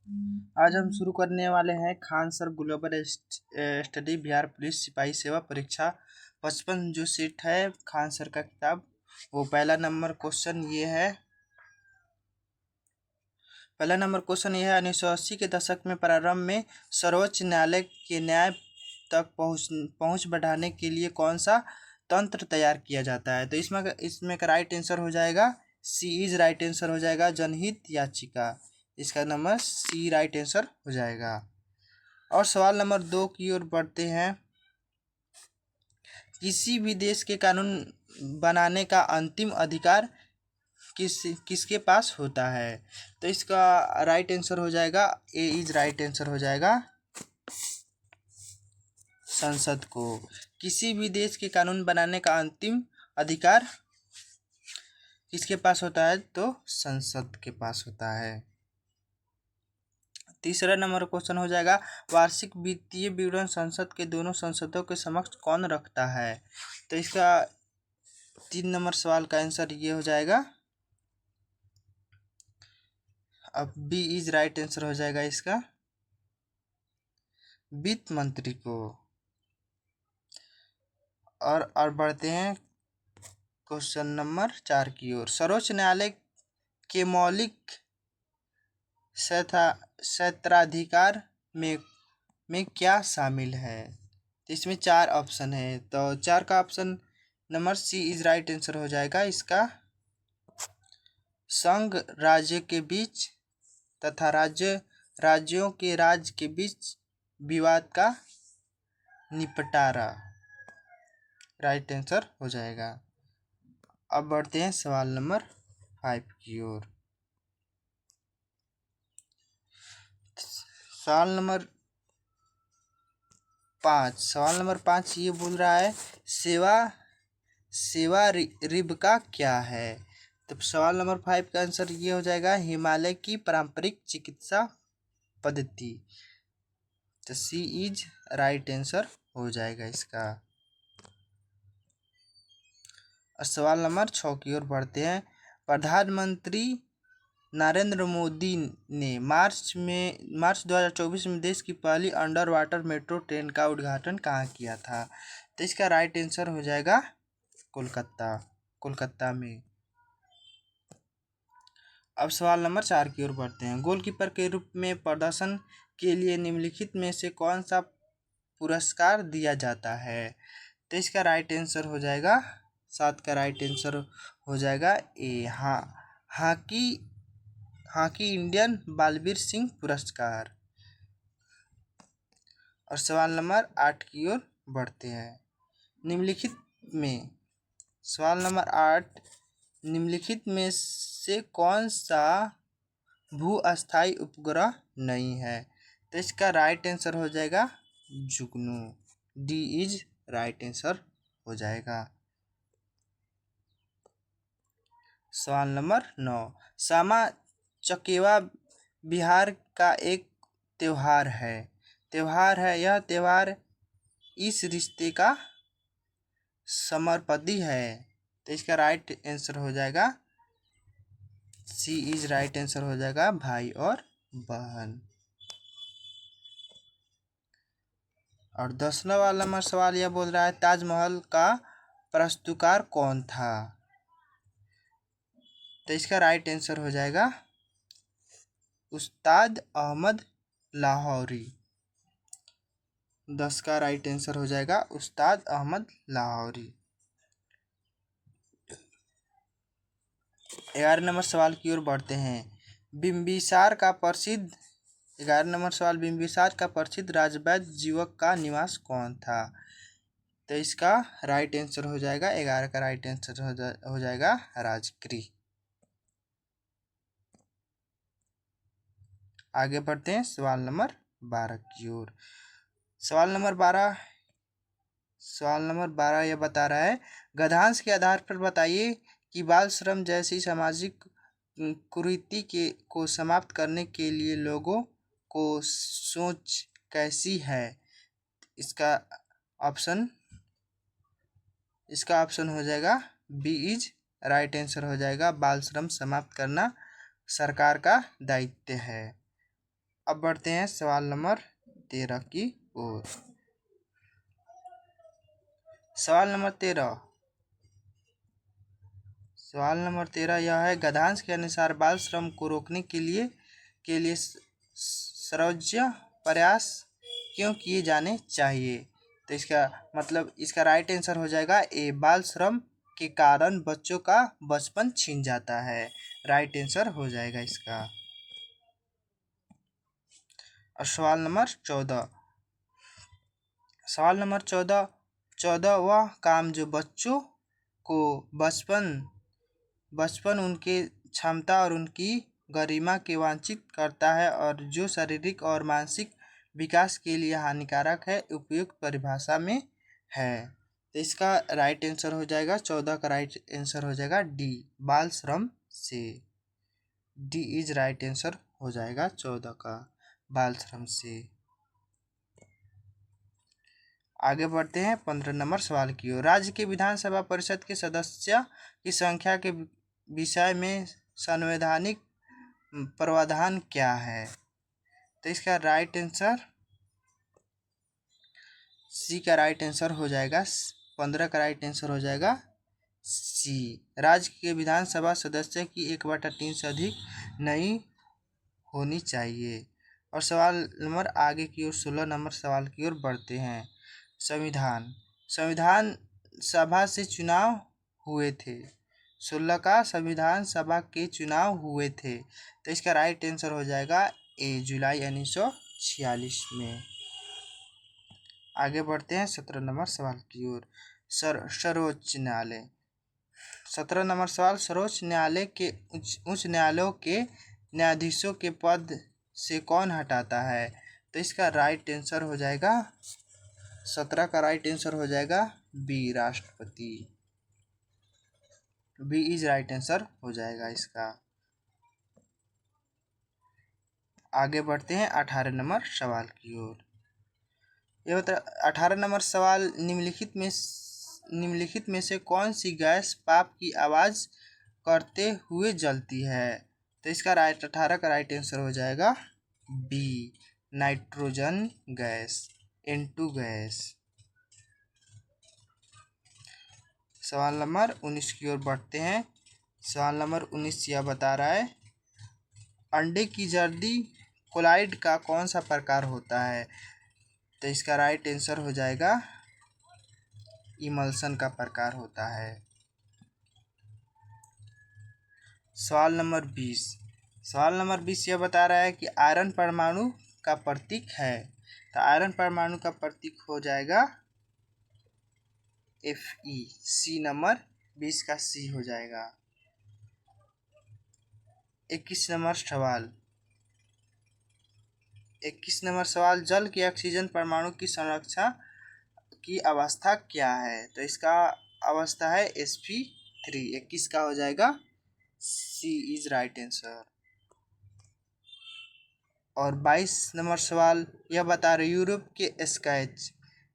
आज हम शुरू करने वाले हैं Khan sir global study Bihar police सिपाही सेवा परीक्षा 55 जो सीट है खान सर का किताब। वो पहला नंबर क्वेश्चन ये है। 1980 के दशक में प्रारंभ में सर्वोच्च न्यायालय के न्याय तक पहुंच बढ़ाने के लिए कौन सा तंत्र तैयार किया जाता है? तो इसमें का राइट आंसर हो जाएगा सी इज राइट आंसर हो जाएगा जनहित याचिका। इसका नंबर सी राइट आंसर हो जाएगा। और सवाल नंबर 2 की ओर बढ़ते हैं। किसी भी देश के कानून बनाने का अंतिम अधिकार किसके पास होता है? तो इसका राइट आंसर हो जाएगा ए इज राइट आंसर हो जाएगा संसद को। किसी भी देश के कानून बनाने का अंतिम अधिकार किसके पास होता है? तो संसद के पास होता है। तीसरा नंबर क्वेश्चन हो जाएगा वार्षिक वित्तीय विवरण संसद के दोनों संसदों के समक्ष कौन रखता है? तो इसका 3 नंबर सवाल का आंसर ये हो जाएगा। अब बी इज राइट आंसर हो जाएगा इसका वित्त मंत्री को। और बढ़ते हैं क्वेश्चन नंबर 4 की ओर। सर्वोच्च न्यायालय के मौलिक क्षेत्राधिकार में क्या शामिल है? तो इसमें 4 ऑप्शन है। तो 4 का option number C is right answer हो जाएगा इसका संघ राज्य के बीच तथा राज्यों के राज्य के बीच विवाद का निपटारा राइट आंसर हो जाएगा। अब बढ़ते हैं सवाल नंबर 5 की ओर। सवाल नंबर 5 ये बोल रहा है सेवा रिबका क्या है? तो सवाल नंबर 5 का आंसर ये हो जाएगा हिमालय की पारंपरिक चिकित्सा पद्धति। तो सी इज राइट आंसर हो जाएगा इसका। और सवाल नंबर 6 की ओर बढ़ते हैं। प्रधानमंत्री नरेंद्र मोदी ने मार्च 2024 में देश की पहली अंडर वाटर मेट्रो ट्रेन का उद्घाटन कहाँ किया था? तो इसका राइट आंसर हो जाएगा कोलकाता में। अब सवाल नंबर 4 की ओर बढ़ते हैं। गोलकीपर के रूप में प्रदर्शन के लिए निम्नलिखित में से कौन सा पुरस्कार दिया जाता है? तो इसका राइट आंसर हो जाएगा 7 का राइट आंसर हो जाएगा A hockey Indian Baalveer Singh पुरस्कार। और सवाल नंबर 8 की ओर बढ़ते हैं। सवाल नंबर 8 निम्नलिखित में से कौन सा भू अस्थायी उपग्रह नहीं है? तो इसका राइट आंसर हो जाएगा जुगनू। डी इज राइट आंसर हो जाएगा। सवाल नंबर 9 सामा चकेवा बिहार का एक त्योहार है। यह त्योहार इस रिश्ते का समर्पदी है। तो इसका राइट आंसर हो जाएगा सी इज राइट आंसर हो जाएगा भाई और बहन। और 10वां वाला नंबर सवाल यह बोल रहा है ताजमहल का प्रस्तुतकार कौन था? तो इसका राइट आंसर हो जाएगा उस्ताद अहमद लाहौरी। 10 का राइट आंसर हो जाएगा उस्ताद अहमद लाहौरी। 11 नंबर सवाल की ओर बढ़ते हैं। बिंबिसार का प्रसिद्ध 11 नंबर सवाल बिंबिसार का प्रसिद्ध राजवैद्य जीवक का निवास कौन था? तो इसका राइट आंसर हो जाएगा 11 का राइट आंसर हो जाएगा राजगृह। आगे बढ़ते हैं सवाल नंबर 12 की ओर। सवाल नंबर 12 यह बता रहा है गद्यांश के आधार पर बताइए कि बाल श्रम जैसी सामाजिक कुरीति को समाप्त करने के लिए लोगों को सोच कैसी है? इसका ऑप्शन हो जाएगा बी इज राइट आंसर हो जाएगा बाल श्रम समाप्त करना सरकार का दायित्व है। अब बढ़ते हैं सवाल नंबर 13 की ओर। सवाल नंबर 13 सवाल नंबर 13 यह है, गद्यांश के अनुसार बाल श्रम को रोकने के लिए सर्वोच्च प्रयास क्यों किए जाने चाहिए। तो इसका मतलब इसका राइट आंसर हो जाएगा ए, बाल श्रम के कारण बच्चों का बचपन छीन जाता है। राइट आंसर हो जाएगा इसका। और सवाल नंबर 14 सवाल नंबर 14 वह काम जो बच्चों को बचपन उनके क्षमता और उनकी गरिमा के वांछित करता है और जो शारीरिक और मानसिक विकास के लिए हानिकारक है, उपयुक्त परिभाषा में है। तो इसका राइट आंसर हो जाएगा 14 का राइट आंसर हो जाएगा डी, बाल श्रम से। डी इज राइट आंसर हो जाएगा 14 का, बाल श्रम से। आगे बढ़ते हैं 15 नंबर सवाल की ओर। राज्य के विधानसभा परिषद के सदस्य की संख्या के विषय में संवैधानिक प्रावधान क्या है। तो इसका राइट आंसर सी का राइट आंसर हो जाएगा। 15 का राइट आंसर हो जाएगा सी। राज्य के विधानसभा सदस्य की 1/3 से अधिक नहीं होनी चाहिए। और सवाल नंबर आगे की ओर 16 नंबर सवाल की ओर बढ़ते हैं। संविधान सभा से चुनाव हुए थे। 16 का संविधान सभा के चुनाव हुए थे। तो इसका राइट आंसर हो जाएगा ए, जुलाई 1946 में। आगे बढ़ते हैं 17 नंबर सवाल की ओर। सर्वोच्च न्यायालय। 17 नंबर सवाल, सर्वोच्च न्यायालय के उच्च न्यायालयों के न्यायाधीशों के पद से कौन हटाता है। तो इसका राइट आंसर हो जाएगा 17 का राइट आंसर हो जाएगा बी, राष्ट्रपति। बी इज राइट आंसर हो जाएगा इसका। आगे बढ़ते हैं 18 नंबर सवाल की ओर। ये बता 18 नंबर सवाल, निम्नलिखित में से कौन सी गैस पाप की आवाज़ करते हुए जलती है। तो इसका 18 का राइट आंसर हो जाएगा B, nitrogen gas, N2 gas. सवाल नंबर 19 की ओर बढ़ते हैं। सवाल नंबर 19 यह बता रहा है, अंडे की जर्दी कोलाइड का कौन सा प्रकार होता है। तो इसका राइट आंसर हो जाएगा इमल्सन का प्रकार होता है। सवाल नंबर 20 यह बता रहा है कि आयरन परमाणु का प्रतीक है। तो आयरन परमाणु का प्रतीक हो जाएगा Fe। सी नंबर 20 का सी हो जाएगा। 21 नंबर सवाल, जल के ऑक्सीजन परमाणु की संरक्षा की अवस्था क्या है। तो इसका अवस्था है sp3। 21 का हो जाएगा सी इज राइट आंसर। और 22 नंबर सवाल यह बता रहे, यूरोप के स्केच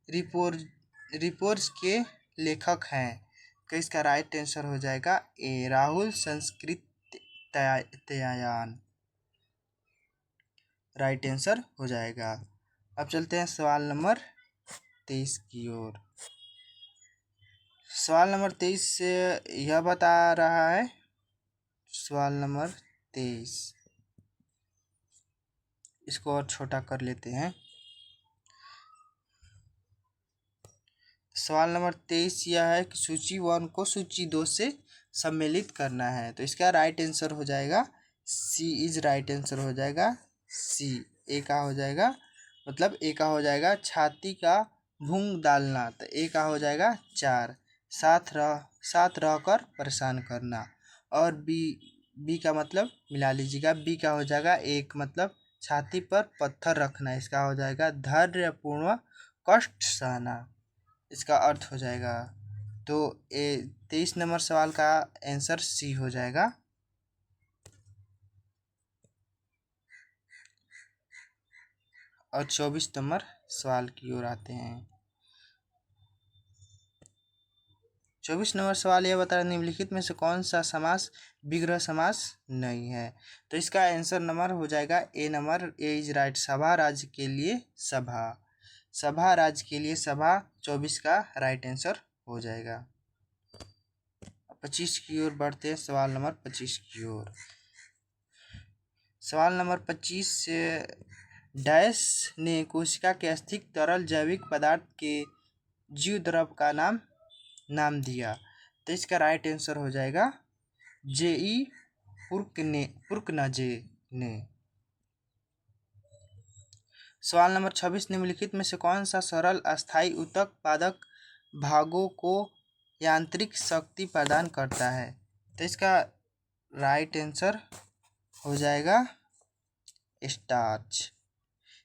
रिपोर्ट्स के लेखक हैं। तो इसका राइट आंसर हो जाएगा ए, राहुल संस्कृत्यायन। राइट आंसर हो जाएगा। अब चलते हैं सवाल नंबर 23 की ओर। सवाल नंबर 23 से यह बता रहा है, सवाल नंबर 23 इसको और छोटा कर लेते हैं। सवाल नंबर 23 यह है कि सूची 1 को सूची 2 से सम्मिलित करना है। तो इसका राइट आंसर हो जाएगा सी इज राइट आंसर हो जाएगा सी। ए का हो जाएगा मतलब ए का हो जाएगा छाती का भूंग डालना। तो ए का हो जाएगा 4, साथ रहकर परेशान करना। और बी का मतलब मिला लीजिएगा, बी का हो जाएगा एक मतलब छाती पर पत्थर रखना। इसका हो जाएगा धैर्यपूर्ण कष्ट सहना, इसका अर्थ हो जाएगा। तो 23 नंबर सवाल का आंसर सी हो जाएगा। और 24 नंबर सवाल की ओर आते हैं। 24 नंबर सवाल यह बता रहा है निम्नलिखित में से कौन सा समास विग्रह समास नहीं है। तो इसका आंसर नंबर हो जाएगा ए नंबर, ए इज राइट। सभा राज्य के लिए सभा, सभा राज्य के लिए सभा 24 का राइट आंसर हो जाएगा। 25 की ओर बढ़ते हैं, सवाल नंबर 25 की ओर। सवाल नंबर 25 से डैश ने कोशिका के अस्थिक तरल जैविक पदार्थ के जीव द्रव का नाम दिया। तो इसका राइट आंसर हो जाएगा जेई पुर्कनजे ने। सवाल नंबर 26 निम्नलिखित में से कौन सा सरल अस्थायी ऊतक पादक भागों को यांत्रिक शक्ति प्रदान करता है। तो इसका राइट आंसर हो जाएगा starch.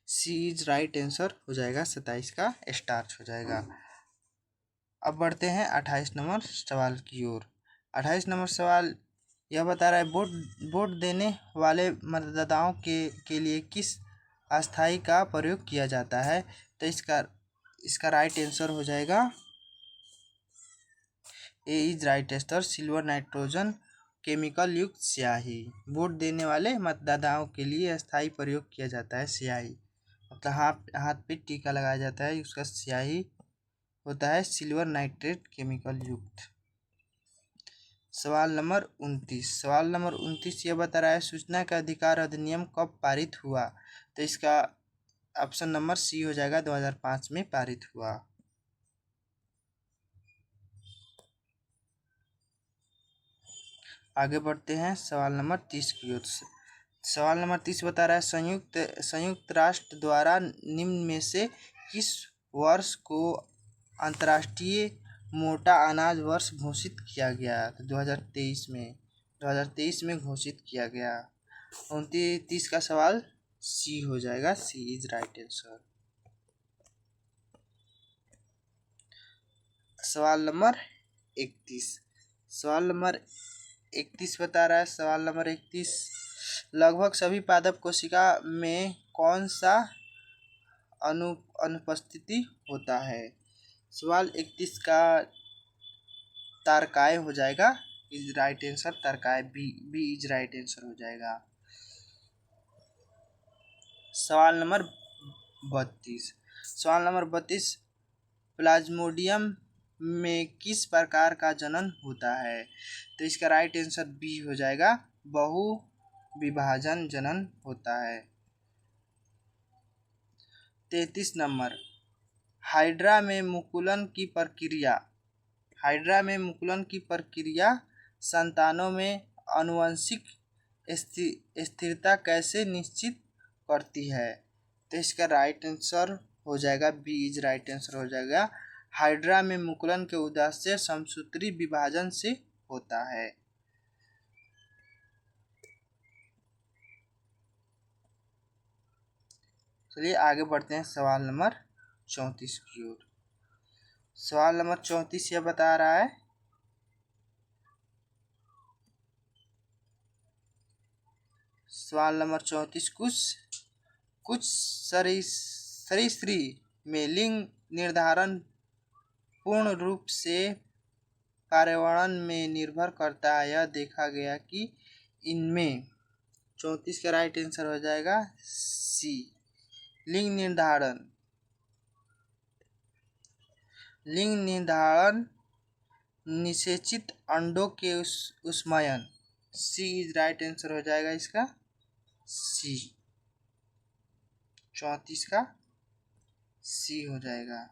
C is right answer हो जाएगा 27 का स्टार्च हो जाएगा। अब बढ़ते हैं 28 नंबर सवाल की ओर। 28 नंबर सवाल यह बता रहा है वोट देने वाले मतदाताओं के लिए किस अस्थाई का प्रयोग किया जाता है। तो इसका राइट आंसर हो जाएगा A is right answer silver nitrogen chemical युक्त स्याही। वोट देने वाले मतदाताओं के लिए अस्थाई प्रयोग किया जाता है स्याही, मतलब हाथ पे टीका लगाया जाता है, उसका स्याही होता है सिल्वर नाइट्रेट केमिकल युक्त। सवाल नंबर 29। सवाल नंबर 29 ये बता रहा है सूचना का अधिकार अधिनियम कब पारित हुआ। तो इसका ऑप्शन नंबर सी हो जाएगा 2005 में पारित हुआ। आगे बढ़ते हैं सवाल नंबर 30 की ओर। सवाल नंबर 30 बता रहा है संयुक्त राष्ट्र द्वारा निम्न में से किस वर्ष को अंतर्राष्ट्रीय मोटा अनाज वर्ष घोषित किया गया। तो 2023 में घोषित किया गया। 29 का सवाल सी हो जाएगा, सी इज राइट आंसर। सवाल नंबर 31। सवाल नंबर 31 बता रहा है सवाल नंबर 31 लगभग सभी पादप कोशिका में कौन सा अनुपस्थिति होता है। सवाल 31 का तारकाय हो जाएगा इज राइट आंसर, तारकाय बी इज राइट आंसर हो जाएगा। सवाल नंबर 32। सवाल नंबर 32 प्लाज्मोडियम में किस प्रकार का जनन होता है। तो इसका राइट आंसर बी हो जाएगा, बहु विभाजन जनन होता है। 33 नंबर हाइड्रा में मुकुलन की प्रक्रिया संतानों में आनुवंशिक स्थिरता कैसे निश्चित करती है। तो इसका राइट आंसर हो जाएगा बी इज राइट आंसर हो जाएगा, हाइड्रा में मुकुलन के उद्देश्य समसूत्री विभाजन से होता है। चलिए आगे बढ़ते हैं सवाल नंबर 34 की ओर। सवाल नंबर 34 यह बता रहा है सवाल नंबर 34 कुछ सरीसृप में लिंग निर्धारण पूर्ण रूप से पर्यावरण में निर्भर करता है। यह देखा गया कि इनमें 34 का राइट आंसर हो जाएगा सी लिंग निर्धारण निषेचित अंडों के उष्मायन। सी इज राइट आंसर हो जाएगा इसका सी, 34 का सी हो जाएगा।